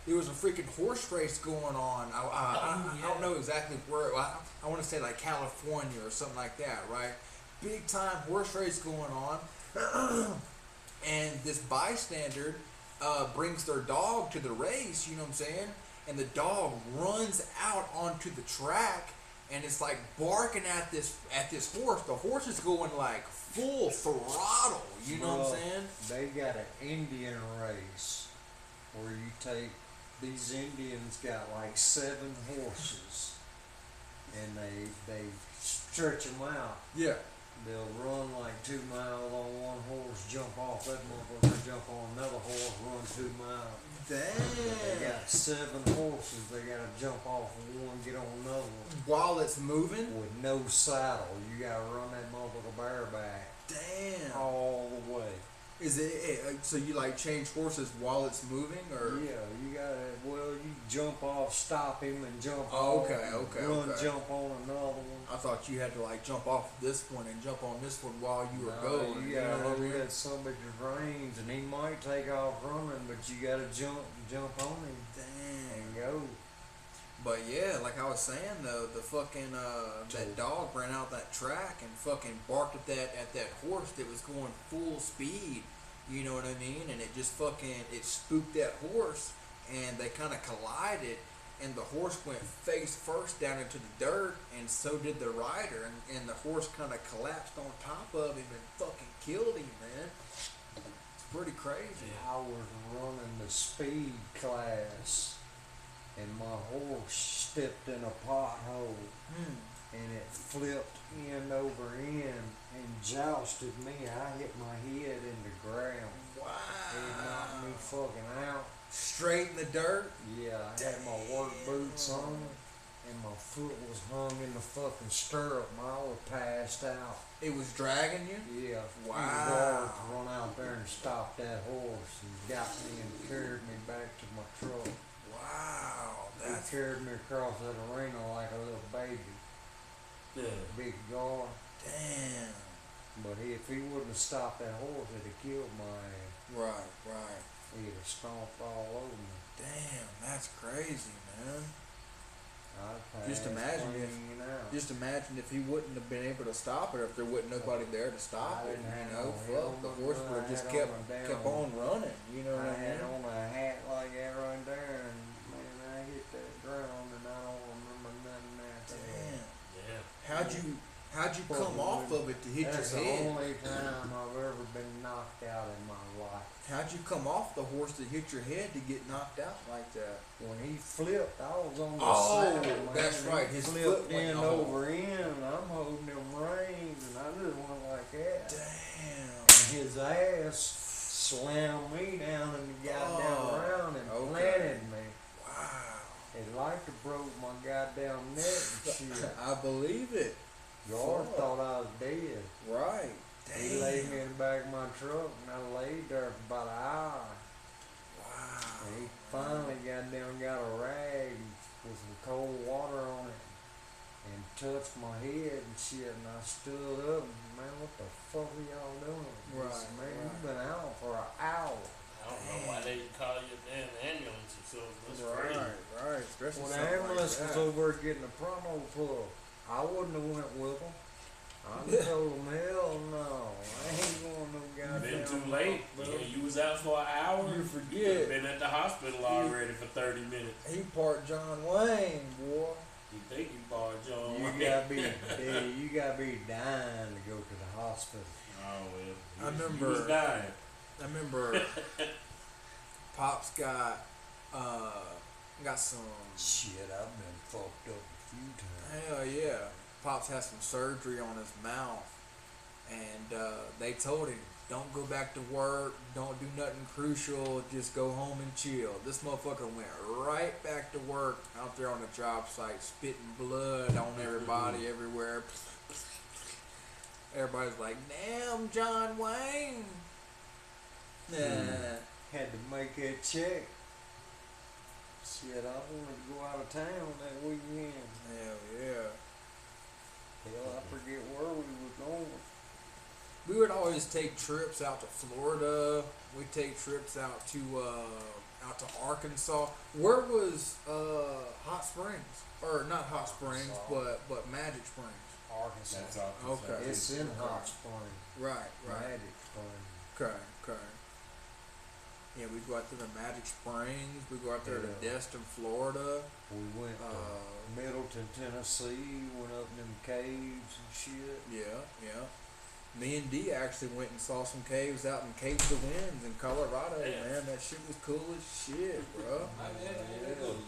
[SPEAKER 1] there was a freaking horse race going on. I don't know exactly where. I want to say like California or something like that, right? Big time horse race going on. And this bystander brings their dog to the race, you know what I'm saying? And the dog runs out onto the track and it's like barking at this horse. The horse is going like full throttle, you know what I'm saying?
[SPEAKER 2] They got an Indian race where you take these Indians got like 7 horses and they stretch them out.
[SPEAKER 1] Yeah.
[SPEAKER 2] They'll run like 2 miles on one horse, jump off that motherfucker, jump on another horse, run 2 miles.
[SPEAKER 1] Damn.
[SPEAKER 2] They got 7 horses. They gotta jump off of one, get on another one.
[SPEAKER 1] While it's moving?
[SPEAKER 2] With no saddle. You gotta run that motherfucker bareback.
[SPEAKER 1] Damn.
[SPEAKER 2] All the way.
[SPEAKER 1] Is it so you like change horses while it's moving, or?
[SPEAKER 2] Yeah, you gotta. Well, you jump off, stop him, and jump
[SPEAKER 1] Oh,
[SPEAKER 2] off.
[SPEAKER 1] okay, okay,
[SPEAKER 2] Run,
[SPEAKER 1] okay.
[SPEAKER 2] jump on another one.
[SPEAKER 1] I thought you had to like jump off this one and jump on this one while you were
[SPEAKER 2] No,
[SPEAKER 1] going.
[SPEAKER 2] you
[SPEAKER 1] know
[SPEAKER 2] gotta
[SPEAKER 1] what I
[SPEAKER 2] hold
[SPEAKER 1] mean?
[SPEAKER 2] that somebody's reins, and he might take off running, but you gotta jump on him
[SPEAKER 1] Damn.
[SPEAKER 2] and go.
[SPEAKER 1] But yeah, like I was saying though, the fucking that dog ran out that track and fucking barked at that horse that was going full speed. You know what I mean? And it just fucking it spooked that horse, and they kind of collided, and the horse went face first down into the dirt, and so did the rider, and the horse kind of collapsed on top of him and fucking killed him, man. It's pretty crazy.
[SPEAKER 2] I was running the speed class, and my horse stepped in a pothole, and it flipped end over end and jousted me. I hit my head in the ground.
[SPEAKER 1] Wow.
[SPEAKER 2] It knocked me fucking out.
[SPEAKER 1] Straight in the dirt?
[SPEAKER 2] Yeah, I had my work boots on, and my foot was hung in the fucking stirrup, and I was passed out.
[SPEAKER 1] It was dragging you?
[SPEAKER 2] Yeah.
[SPEAKER 1] Wow.
[SPEAKER 2] The guards run out there and stopped that horse and got me and carried me back to my truck.
[SPEAKER 1] Wow.
[SPEAKER 2] They carried me across that arena like a little baby.
[SPEAKER 3] Yeah.
[SPEAKER 2] Big guard.
[SPEAKER 1] Damn.
[SPEAKER 2] But if he wouldn't have stopped that horse, it'd have killed my ass.
[SPEAKER 1] Right, right.
[SPEAKER 2] He'd have stomped all over me.
[SPEAKER 1] Damn, that's crazy, man.
[SPEAKER 2] I'd
[SPEAKER 1] Just
[SPEAKER 2] pass
[SPEAKER 1] imagine
[SPEAKER 2] clean out.
[SPEAKER 1] Just imagine if he wouldn't have been able to stop it, if there wasn't nobody there to stop
[SPEAKER 2] I
[SPEAKER 1] it.
[SPEAKER 2] didn't
[SPEAKER 1] You
[SPEAKER 2] have
[SPEAKER 1] know,
[SPEAKER 2] no
[SPEAKER 1] fuck, the
[SPEAKER 2] helmet,
[SPEAKER 1] horse would have
[SPEAKER 2] I
[SPEAKER 1] just
[SPEAKER 2] had
[SPEAKER 1] kept
[SPEAKER 2] on a
[SPEAKER 1] kept
[SPEAKER 2] down-
[SPEAKER 1] on running. You know what
[SPEAKER 2] I
[SPEAKER 1] I
[SPEAKER 2] had
[SPEAKER 1] mean?
[SPEAKER 2] on a hat like that right there, and man, I hit that ground, and I don't remember nothing after that.
[SPEAKER 1] Damn.
[SPEAKER 3] Yeah.
[SPEAKER 1] How'd you come off of it to hit
[SPEAKER 2] That's
[SPEAKER 1] your
[SPEAKER 2] the
[SPEAKER 1] head?
[SPEAKER 2] only time I've ever been knocked out in my life.
[SPEAKER 1] How'd you come off the horse to hit your head to get knocked out like that?
[SPEAKER 2] When he flipped, I was on the
[SPEAKER 1] Oh,
[SPEAKER 2] saddle, man.
[SPEAKER 1] that's right, his
[SPEAKER 2] He
[SPEAKER 1] foot
[SPEAKER 2] flipped
[SPEAKER 1] went
[SPEAKER 2] end
[SPEAKER 1] on.
[SPEAKER 2] over end, and I'm holding them reins, and I just went like that.
[SPEAKER 1] Damn.
[SPEAKER 2] And his ass slammed me down in the goddamn ground and
[SPEAKER 1] okay.
[SPEAKER 2] planted me.
[SPEAKER 1] Wow.
[SPEAKER 2] It like to broke my goddamn neck and shit.
[SPEAKER 1] I believe it.
[SPEAKER 2] Guard
[SPEAKER 1] Fuck.
[SPEAKER 2] thought I was dead.
[SPEAKER 1] Right.
[SPEAKER 2] He laid me in the back of my truck, and I laid there for about an hour.
[SPEAKER 1] Wow.
[SPEAKER 2] And he finally got a rag with some cold water on it and touched my head and shit, and I stood up and, man, what the fuck are y'all doing? He
[SPEAKER 1] Right,
[SPEAKER 2] said, man,
[SPEAKER 1] right.
[SPEAKER 2] you've been out for an hour.
[SPEAKER 3] I don't know why they didn't call you a damn ambulance or something. That's
[SPEAKER 1] Right,
[SPEAKER 3] crazy.
[SPEAKER 1] right. Especially
[SPEAKER 2] When the
[SPEAKER 1] something
[SPEAKER 2] ambulance
[SPEAKER 1] like
[SPEAKER 2] was
[SPEAKER 1] that.
[SPEAKER 2] over getting a promo pull, I wouldn't have went with them. I told him, hell no, I ain't going no goddamn.
[SPEAKER 3] Been too late.
[SPEAKER 2] hospital.
[SPEAKER 3] Yeah, you was out for an hour.
[SPEAKER 1] You
[SPEAKER 3] You
[SPEAKER 1] forget.
[SPEAKER 3] been at the hospital already for 30 minutes.
[SPEAKER 1] He part John Wayne, boy.
[SPEAKER 3] You think you bought John?
[SPEAKER 2] You gotta be, dude, you gotta be dying to go to the hospital.
[SPEAKER 3] Oh well.
[SPEAKER 1] I remember-
[SPEAKER 3] You was dying.
[SPEAKER 1] I remember Pops got some.
[SPEAKER 2] Shit, I've been fucked up a few times.
[SPEAKER 1] Hell yeah. Pops had some surgery on his mouth, and they told him, don't go back to work, don't do nothing crucial, just go home and chill. This motherfucker went right back to work out there on the job site, spitting blood on everybody, everywhere. Everybody's like, damn, John Wayne. Nah.
[SPEAKER 2] Had to make that check. Shit, I wanted to go out of town that weekend.
[SPEAKER 1] Hell yeah.
[SPEAKER 2] Hell, I forget where we were going.
[SPEAKER 1] We would always take trips out to Florida. We'd take trips out to Arkansas. Where was Hot Springs? Or not Hot Springs,
[SPEAKER 2] Arkansas.
[SPEAKER 1] but Magic Springs.
[SPEAKER 2] Arkansas.
[SPEAKER 3] That's all.
[SPEAKER 1] Okay.
[SPEAKER 2] It's in Hot Springs.
[SPEAKER 1] Right.
[SPEAKER 2] Magic Springs.
[SPEAKER 1] Okay. Yeah, we go out to the Magic Springs. We go out there to
[SPEAKER 2] Yeah.
[SPEAKER 1] Destin, Florida.
[SPEAKER 2] We went to Middleton, Tennessee, went up them caves and shit.
[SPEAKER 1] Yeah. Me and D actually went and saw some caves out in Cape the Winds in Colorado.
[SPEAKER 3] Yeah.
[SPEAKER 1] Man, that shit was cool as shit, bro.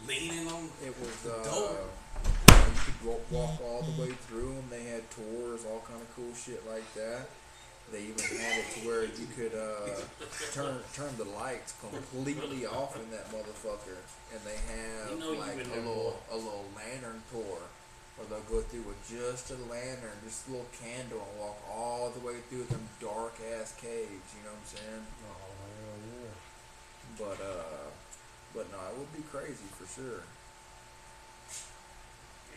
[SPEAKER 3] Leaning on.
[SPEAKER 1] It was
[SPEAKER 3] Dope.
[SPEAKER 1] you could walk all the way through them. They had tours, all kind of cool shit like that. They even had it to where you could turn the lights completely off in that motherfucker, and they have
[SPEAKER 3] You know you
[SPEAKER 1] like
[SPEAKER 3] been
[SPEAKER 1] a
[SPEAKER 3] there,
[SPEAKER 1] little lantern tour, where they'll go through with just a lantern, just a little candle, and walk all the way through them dark ass caves. You know what I'm saying?
[SPEAKER 2] Oh, hell yeah.
[SPEAKER 1] But no, it would be crazy for sure.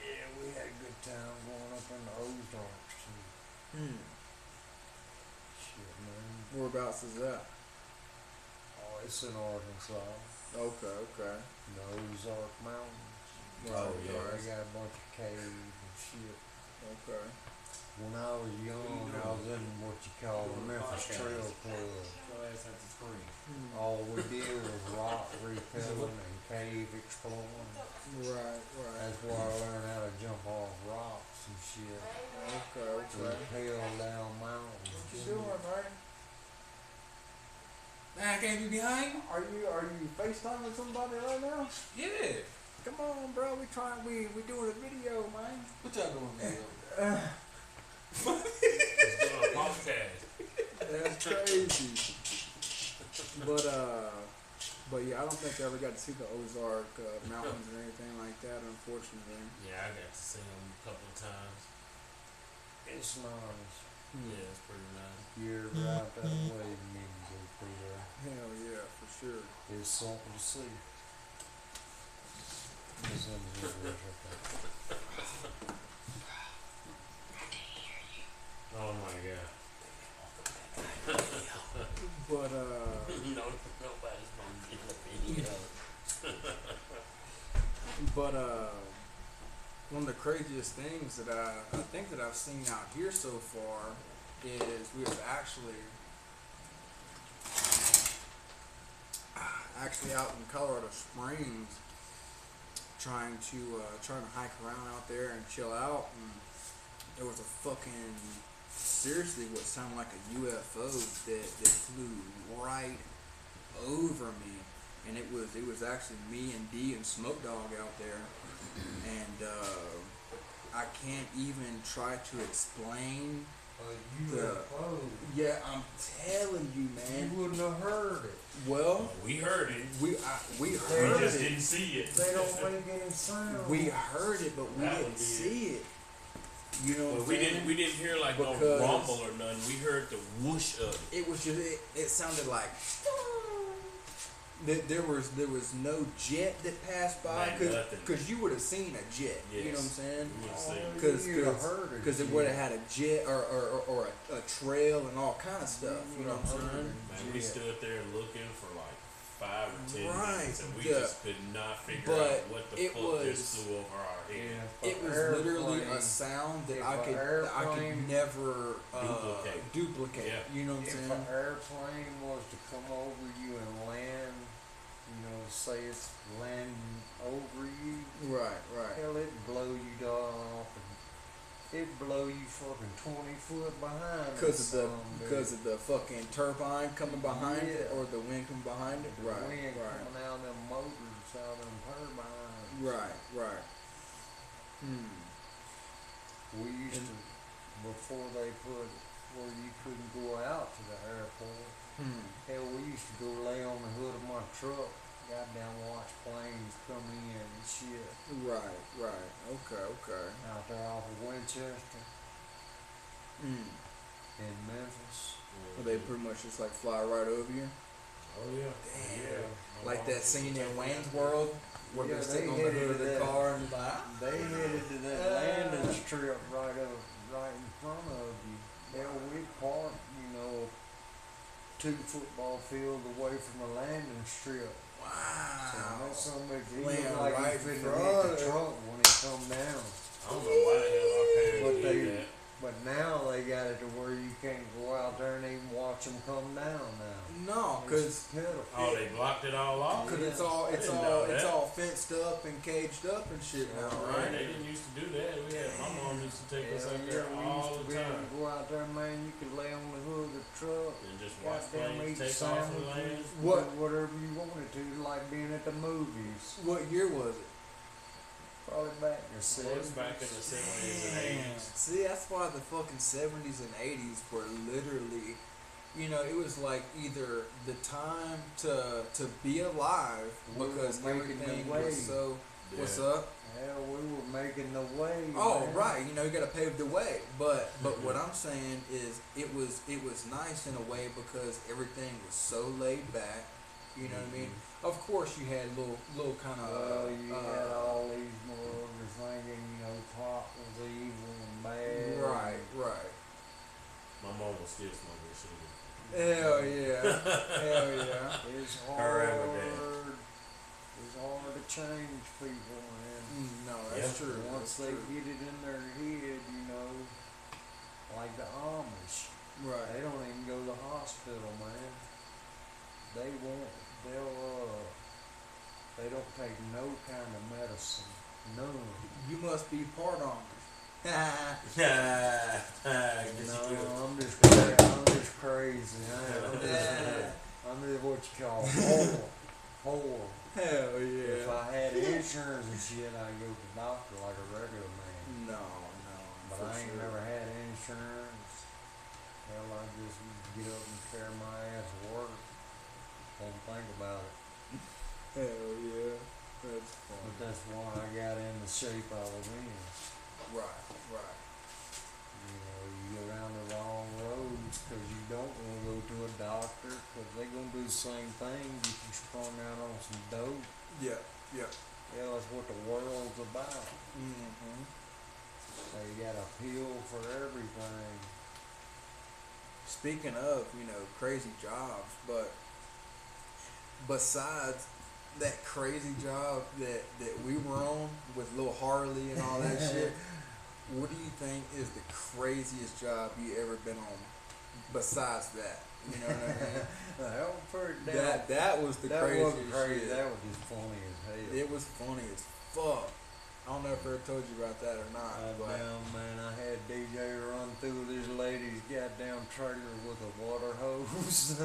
[SPEAKER 2] Yeah, we had a good time going up in the Ozarks too. Shit, man.
[SPEAKER 1] Whereabouts is that?
[SPEAKER 2] Oh, it's in Arkansas.
[SPEAKER 1] Okay.
[SPEAKER 2] The Ozark Mountains.
[SPEAKER 3] Oh, yeah.
[SPEAKER 2] They got a bunch of caves and shit.
[SPEAKER 1] Okay.
[SPEAKER 2] When I was young, I was in what you call the Memphis Trail Club.
[SPEAKER 3] Your ass at the screen.
[SPEAKER 2] All we did was rock repelling and cave exploring.
[SPEAKER 1] Right.
[SPEAKER 2] That's where I learned how to jump off rocks and shit.
[SPEAKER 1] Okay.
[SPEAKER 2] Rappel down mountains.
[SPEAKER 1] What you doing, man? Man, can't be behind. Are you FaceTiming somebody right now?
[SPEAKER 3] Yeah.
[SPEAKER 1] Come on, bro. We doing a video, man.
[SPEAKER 3] What y'all doing, man?
[SPEAKER 1] Uh,
[SPEAKER 3] It's doing a podcast.
[SPEAKER 1] That's crazy. But yeah, I don't think I ever got to see the Ozark mountains or anything like that, unfortunately.
[SPEAKER 3] Yeah, I got to see them a couple of times.
[SPEAKER 2] It's nice.
[SPEAKER 3] Yeah, it's pretty nice.
[SPEAKER 2] You're right that way, you need to go through there.
[SPEAKER 1] Hell yeah, for sure.
[SPEAKER 2] It's something to see. It's in the village up there.
[SPEAKER 3] Oh my god.
[SPEAKER 1] But
[SPEAKER 3] No, nobody's gonna get the video.
[SPEAKER 1] But one of the craziest things that I think that I've seen out here so far is we was actually out in Colorado Springs trying to hike around out there and chill out, and there was a fucking seriously what sounded like a UFO that flew right over me. And it was actually me and D and Smoke Dog out there, and I can't even try to explain
[SPEAKER 2] UFO.
[SPEAKER 1] Yeah, I'm telling you, man.
[SPEAKER 2] You wouldn't have heard it.
[SPEAKER 1] Well,
[SPEAKER 3] We heard it.
[SPEAKER 1] we
[SPEAKER 3] We
[SPEAKER 1] heard
[SPEAKER 3] just
[SPEAKER 1] it.
[SPEAKER 3] didn't see it.
[SPEAKER 2] They don't make any sound.
[SPEAKER 1] We heard it, but we
[SPEAKER 3] That would
[SPEAKER 1] didn't
[SPEAKER 3] be
[SPEAKER 1] see it. You know
[SPEAKER 3] But
[SPEAKER 1] what
[SPEAKER 3] we
[SPEAKER 1] I'm saying?
[SPEAKER 3] didn't hear like
[SPEAKER 1] Because-
[SPEAKER 3] no rumble or nothing. We heard the whoosh of it.
[SPEAKER 1] It was just it sounded like there was no jet that passed by,
[SPEAKER 3] Like nothing.
[SPEAKER 1] because you would have seen a jet. You know what I'm
[SPEAKER 3] Yes.
[SPEAKER 1] saying?
[SPEAKER 3] You would've
[SPEAKER 2] Oh,
[SPEAKER 3] seen it.
[SPEAKER 1] Because
[SPEAKER 2] you'd have heard it.
[SPEAKER 1] it would have had a jet or a trail and all kind of stuff. You know what I'm saying?
[SPEAKER 3] Man, we stood there looking for like 5 or 10
[SPEAKER 1] Right.
[SPEAKER 3] minutes, and we
[SPEAKER 1] Yeah.
[SPEAKER 3] just could not figure
[SPEAKER 1] But
[SPEAKER 3] out what the
[SPEAKER 1] it
[SPEAKER 3] fuck
[SPEAKER 1] was-
[SPEAKER 3] just flew over our head.
[SPEAKER 1] It was literally a sound that
[SPEAKER 2] if
[SPEAKER 1] I
[SPEAKER 2] a
[SPEAKER 1] could
[SPEAKER 2] airplane-
[SPEAKER 1] never
[SPEAKER 3] Duplicate.
[SPEAKER 1] Yeah. You know what I'm
[SPEAKER 2] If
[SPEAKER 1] saying?
[SPEAKER 2] an airplane was to come over you and land, say it's landing over you,
[SPEAKER 1] Right. Right.
[SPEAKER 2] hell, it'd blow you off and it'd blow you fucking 20 foot behind.
[SPEAKER 1] Because of the fucking turbine coming behind it,
[SPEAKER 2] Yeah.
[SPEAKER 1] or the wind coming behind it.
[SPEAKER 2] the
[SPEAKER 1] Right.
[SPEAKER 2] wind
[SPEAKER 1] Right.
[SPEAKER 2] coming out of them motors, out of them turbines.
[SPEAKER 1] Right. Right.
[SPEAKER 2] We used
[SPEAKER 1] And-
[SPEAKER 2] to, before they put where you couldn't go out to the airport, hell, we used to go lay on the hood of my truck, goddamn watch planes come in and shit,
[SPEAKER 1] Right. Right. Okay.
[SPEAKER 2] out there off of Winchester in Memphis.
[SPEAKER 1] Well, they pretty much just like fly right over you.
[SPEAKER 3] Oh yeah.
[SPEAKER 1] Damn.
[SPEAKER 3] Yeah.
[SPEAKER 1] Like that scene in Wayne's World where
[SPEAKER 2] Yeah,
[SPEAKER 1] they're sitting
[SPEAKER 2] they
[SPEAKER 1] on the hood of
[SPEAKER 2] headed
[SPEAKER 1] the
[SPEAKER 2] to that.
[SPEAKER 1] car and you're like, ah.
[SPEAKER 2] They headed to that landing strip right in front of you. Hell, we parked, 2 football fields away from the landing strip. So
[SPEAKER 1] Wow.
[SPEAKER 2] that's something he
[SPEAKER 1] Laying
[SPEAKER 2] looked like
[SPEAKER 1] right
[SPEAKER 2] he
[SPEAKER 1] in
[SPEAKER 2] finna
[SPEAKER 1] front
[SPEAKER 2] hit
[SPEAKER 1] of
[SPEAKER 2] the
[SPEAKER 1] it.
[SPEAKER 2] truck when he come down.
[SPEAKER 3] I don't know why the hell our
[SPEAKER 2] But
[SPEAKER 3] parents
[SPEAKER 2] they-
[SPEAKER 3] did that.
[SPEAKER 2] But now they got it to where you can't go out there and even watch them come down now.
[SPEAKER 1] No,
[SPEAKER 2] It's
[SPEAKER 1] cause
[SPEAKER 2] pitiful.
[SPEAKER 3] Oh, they blocked it all off.
[SPEAKER 1] Cause
[SPEAKER 2] Yeah.
[SPEAKER 1] it's all
[SPEAKER 3] I didn't know
[SPEAKER 1] it's
[SPEAKER 3] that.
[SPEAKER 1] all fenced up and caged up and shit now,
[SPEAKER 3] Right?
[SPEAKER 1] right?
[SPEAKER 3] They didn't used to do that. We had my mom used to take us
[SPEAKER 2] Hell
[SPEAKER 3] out there
[SPEAKER 2] yeah, we
[SPEAKER 3] all
[SPEAKER 2] used to
[SPEAKER 3] the
[SPEAKER 2] be able
[SPEAKER 3] time
[SPEAKER 2] to go out there, man. You could lay on the hood of the truck.
[SPEAKER 3] and just watch
[SPEAKER 2] Goddamn,
[SPEAKER 3] planes
[SPEAKER 2] eat
[SPEAKER 3] take off and land.
[SPEAKER 2] sandwiches,
[SPEAKER 1] What?
[SPEAKER 2] do whatever you wanted to, like being at the movies.
[SPEAKER 1] What year was it?
[SPEAKER 2] Probably back in the
[SPEAKER 3] So it's
[SPEAKER 2] 70s.
[SPEAKER 3] back in the 70s and 80s.
[SPEAKER 1] See, that's why the fucking 70s and 80s were literally, it was like either the time to be alive
[SPEAKER 2] We were
[SPEAKER 1] because
[SPEAKER 2] making
[SPEAKER 1] everything
[SPEAKER 2] the way.
[SPEAKER 1] was so. What's
[SPEAKER 3] Yeah.
[SPEAKER 1] up?
[SPEAKER 2] Hell, we were making the way.
[SPEAKER 1] Oh,
[SPEAKER 2] man.
[SPEAKER 1] right. You gotta pave the way. But what I'm saying is, it was nice in a way because everything was so laid back. You know what I mean? Of course, you had little kind of.
[SPEAKER 2] Well, you had all these motherfuckers thinking, pot was evil and bad.
[SPEAKER 1] Right.
[SPEAKER 3] My mom was still smoking shit.
[SPEAKER 1] Hell yeah. Hell yeah.
[SPEAKER 2] It's
[SPEAKER 3] Her
[SPEAKER 2] hard.
[SPEAKER 3] and my dad.
[SPEAKER 2] It's hard to change people, man.
[SPEAKER 1] No, that's
[SPEAKER 3] Yeah.
[SPEAKER 1] true.
[SPEAKER 2] Once
[SPEAKER 1] That's
[SPEAKER 2] they
[SPEAKER 1] true.
[SPEAKER 2] get it in their head, like the Amish,
[SPEAKER 1] Right.
[SPEAKER 2] they don't even go to the hospital, man. They won't. They don't take no kind of medicine. None.
[SPEAKER 1] You must be part Amish.
[SPEAKER 3] Yeah.
[SPEAKER 2] No, I'm just crazy. I'm just what you call poor.
[SPEAKER 1] Hell
[SPEAKER 2] If
[SPEAKER 1] yeah.
[SPEAKER 2] I had insurance and shit, I'd go to the doctor like a regular man.
[SPEAKER 1] No.
[SPEAKER 2] But
[SPEAKER 1] for
[SPEAKER 2] I ain't
[SPEAKER 1] sure.
[SPEAKER 2] never had insurance. Hell, I just get up and carry my ass to work. Don't think about it.
[SPEAKER 1] Hell yeah. That's fun.
[SPEAKER 2] But that's why I got in the shape I was in.
[SPEAKER 1] Right.
[SPEAKER 2] You go down the wrong roads because you don't want to go to a doctor because they're going to do the same thing. Get you sprung out on some dope.
[SPEAKER 1] Yeah.
[SPEAKER 2] Yeah, that's what the world's about.
[SPEAKER 1] Mm-hmm.
[SPEAKER 2] They got a pill for everything.
[SPEAKER 1] Speaking of, crazy jobs, but besides that crazy job that we were on with Lil Harley and all that shit, what do you think is the craziest job you ever been on besides that? You know what I mean?
[SPEAKER 2] That was pretty damn.
[SPEAKER 1] That was the
[SPEAKER 2] That
[SPEAKER 1] craziest
[SPEAKER 2] wasn't crazy.
[SPEAKER 1] shit.
[SPEAKER 2] That was just funny as hell.
[SPEAKER 1] It was funny as fuck. I don't know if I ever told you about that or not, but
[SPEAKER 2] Goddamn, man, I had DJ run through this lady's goddamn trailer with a water hose.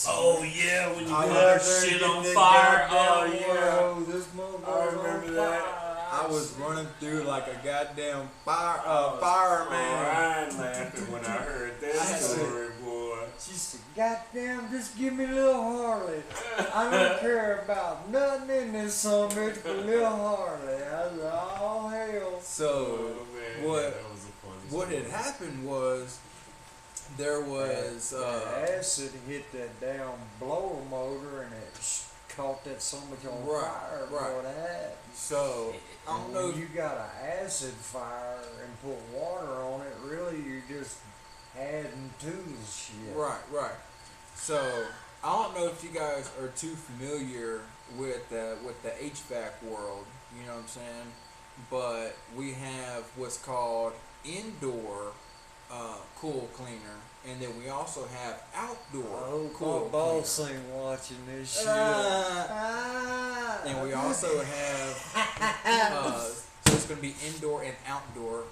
[SPEAKER 3] Oh yeah, when you
[SPEAKER 1] I
[SPEAKER 3] got
[SPEAKER 1] was
[SPEAKER 3] her
[SPEAKER 2] there
[SPEAKER 3] shit
[SPEAKER 2] getting
[SPEAKER 3] on
[SPEAKER 2] this
[SPEAKER 3] fire.
[SPEAKER 2] goddamn
[SPEAKER 3] Oh
[SPEAKER 2] water
[SPEAKER 3] yeah.
[SPEAKER 2] hose, this motherfucker's
[SPEAKER 3] I remember
[SPEAKER 2] on
[SPEAKER 3] that.
[SPEAKER 2] fire.
[SPEAKER 1] I was running through like a goddamn fireman.
[SPEAKER 3] Crying laughing when I heard
[SPEAKER 1] I
[SPEAKER 3] that
[SPEAKER 1] had to-
[SPEAKER 3] story, boy.
[SPEAKER 2] She said, goddamn, just give me Lil Harley. I don't care about nothing in this son of a bitch but Lil Harley. I said, oh hell.
[SPEAKER 1] So
[SPEAKER 3] man,
[SPEAKER 1] what-
[SPEAKER 3] that was a funny
[SPEAKER 1] what
[SPEAKER 3] story.
[SPEAKER 1] had happened was there was
[SPEAKER 2] that acid hit that damn blower motor and it caught that son of a bitch on
[SPEAKER 1] Right,
[SPEAKER 2] fire.
[SPEAKER 1] right.
[SPEAKER 2] Boy, that.
[SPEAKER 1] so I don't know.
[SPEAKER 2] When you got an acid fire and put water on it, really you're just adding to the shit.
[SPEAKER 1] Right. So I don't know if you guys are too familiar with the HVAC world. You know what I'm saying? But we have what's called indoor cool cleaner, and then we also have outdoor
[SPEAKER 2] I hope
[SPEAKER 1] cool
[SPEAKER 2] my boss
[SPEAKER 1] cleaner.
[SPEAKER 2] ain't watching this shit.
[SPEAKER 1] And we also have so it's going to be indoor and outdoor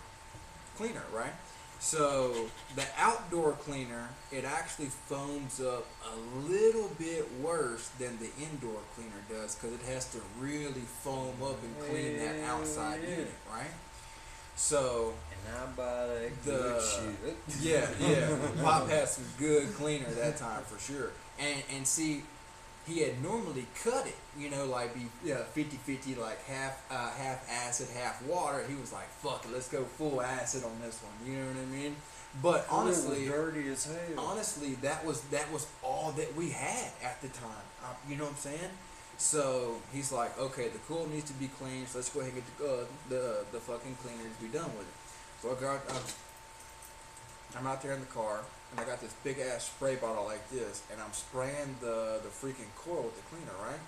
[SPEAKER 1] cleaner, right? So the outdoor cleaner, it actually foams up a little bit worse than the indoor cleaner does because it has to really foam up and clean that outside unit, right? So
[SPEAKER 2] And I buy that
[SPEAKER 1] the
[SPEAKER 2] good shit.
[SPEAKER 1] yeah, Pop had some good cleaner that time for sure. And see, he had normally cut it, you know, like be 50-50, like half acid, half water. He was like, fuck it, let's go full acid on this one. You know what I mean? But honestly,
[SPEAKER 2] it was dirty as hell.
[SPEAKER 1] honestly, that was all that we had at the time. You know what I'm saying? So he's like, okay, the cool needs to be clean, so let's go ahead and get the fucking cleaner to be done with it. So I'm out there in the car, and I got this big ass spray bottle like this, and I'm spraying the freaking coil with the cleaner, right?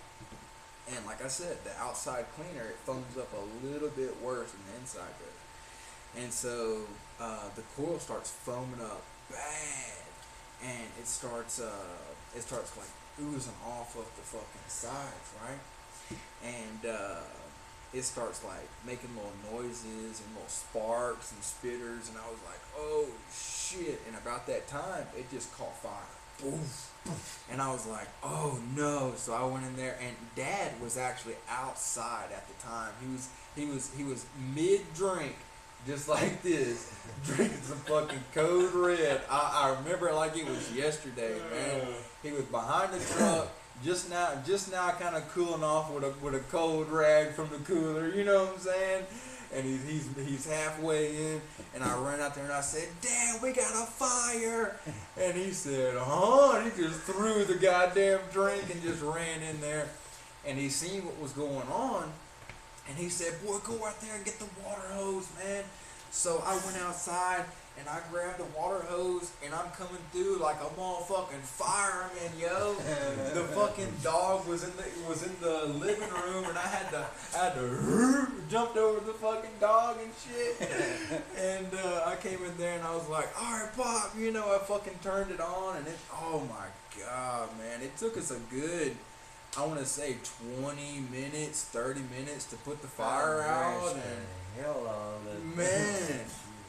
[SPEAKER 1] And like I said, the outside cleaner, it foams up a little bit worse than the inside does. And so the coil starts foaming up bad, and it starts like oozing off of the fucking sides, right? And it starts like making little noises and little sparks and spitters, and I was like, oh shit. And about that time, it just caught fire. Boom. And I was like, oh no. So I went in there, and Dad was actually outside at the time. He was mid drink, just like this, drinking some fucking Code Red. I remember it like it was yesterday, man. He was behind the truck, just now kind of cooling off with a cold rag from the cooler, you know what I'm saying? And he's halfway in, and I ran out there and I said, Dad, we got a fire. And he said, huh? And he just threw the goddamn drink and just ran in there, and he seen what was going on, and he said, boy, go out there and get the water hose, man. So I went outside and I grabbed the water hose, and I'm coming through like a motherfucking fireman, yo. The fucking dog was in the living room, and I had to jumped over the fucking dog and shit. And I came in there and I was like, all right, Pop, you know, I fucking turned it on, and oh my god, man, it took us a good, I want to say 20 minutes, 30 minutes to put the fire out, and
[SPEAKER 2] hell on it.
[SPEAKER 1] man.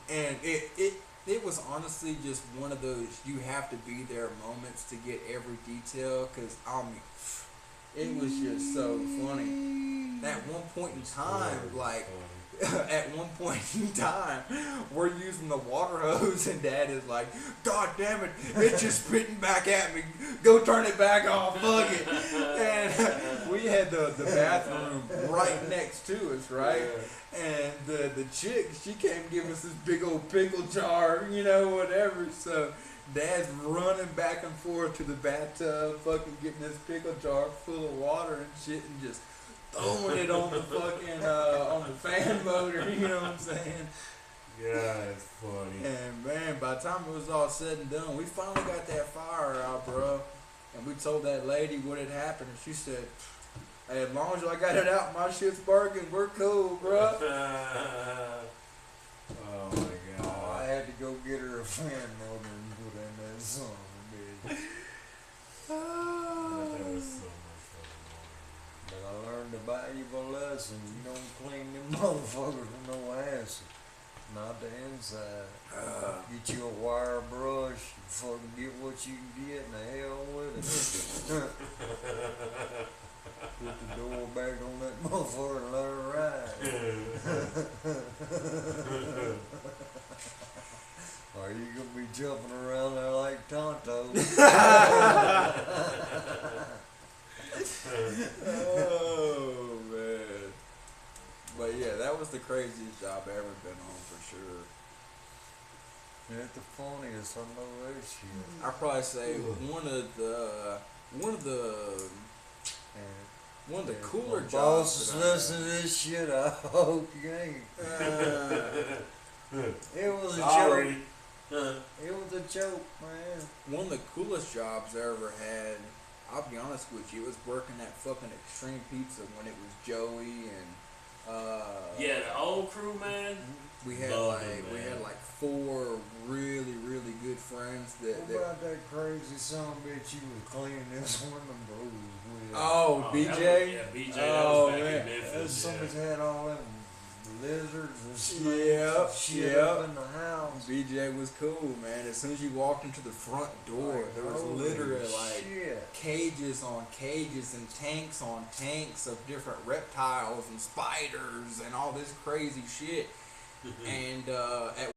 [SPEAKER 1] And it was honestly just one of those you have to be there moments to get every detail, because I mean, it was just so funny. At one point in time, we're using the water hose, and Dad is like, God damn it, it's just spitting back at me. Go turn it back off, fuck it. And we had the bathroom right next to us, right? And the chick, she came give us this big old pickle jar, you know, whatever. So Dad's running back and forth to the bathtub, fucking getting this pickle jar full of water and shit, and just throwing it on the fucking on the fan motor, you know what I'm saying?
[SPEAKER 3] Yeah, it's funny.
[SPEAKER 1] And man, by the time it was all said and done, we finally got that fire out, bro. And we told that lady what had happened, and she said, hey, as long as I got it out, my shit's working, we're cool, bro.
[SPEAKER 3] Oh my god.
[SPEAKER 2] Oh, I had to go get her a fan motor and put in that son of a bitch.
[SPEAKER 3] That was so much fun.
[SPEAKER 2] But I learned a valuable lesson. You don't clean them motherfuckers with no acid. Not the inside. Get you a wire brush, fucking get what you can get, and the hell with it. Put the door back on that motherfucker and let her ride. Or you gonna be jumping around there like Tonto.
[SPEAKER 1] Oh man. But yeah, that was the craziest job I ever been on for sure.
[SPEAKER 2] That's the funniest, I know that shit.
[SPEAKER 1] I'd probably say one of the cooler
[SPEAKER 2] My
[SPEAKER 1] jobs.
[SPEAKER 2] boss is
[SPEAKER 1] that I had.
[SPEAKER 2] listening to this shit, I hope you ain't. It was a
[SPEAKER 3] Sorry.
[SPEAKER 2] joke. It was a joke, man.
[SPEAKER 1] One of the coolest jobs I ever had I'll be honest with you, it was working at fucking Extreme Pizza when it was Joey and
[SPEAKER 3] Yeah, the old crew, man.
[SPEAKER 1] we had
[SPEAKER 3] Love it,
[SPEAKER 1] we
[SPEAKER 3] man.
[SPEAKER 1] had like 4 really good friends
[SPEAKER 2] What
[SPEAKER 1] that
[SPEAKER 2] about that crazy son of a bitch you was cleaning this one of them bros with?
[SPEAKER 1] oh,
[SPEAKER 3] Oh,
[SPEAKER 1] BJ.
[SPEAKER 3] that was- yeah, BJ. That
[SPEAKER 1] Oh,
[SPEAKER 3] was back
[SPEAKER 1] man.
[SPEAKER 3] in
[SPEAKER 2] That
[SPEAKER 3] Memphis.
[SPEAKER 2] somebody's
[SPEAKER 3] Yeah.
[SPEAKER 2] had all them lizards and snakes
[SPEAKER 1] Yep,
[SPEAKER 2] and shit
[SPEAKER 1] yep.
[SPEAKER 2] up in the house.
[SPEAKER 1] BJ was cool, man. As soon as you walked into the front door, there was
[SPEAKER 2] Holy
[SPEAKER 1] literally like
[SPEAKER 2] shit.
[SPEAKER 1] cages on cages and tanks on tanks of different reptiles and spiders and all this crazy shit. And at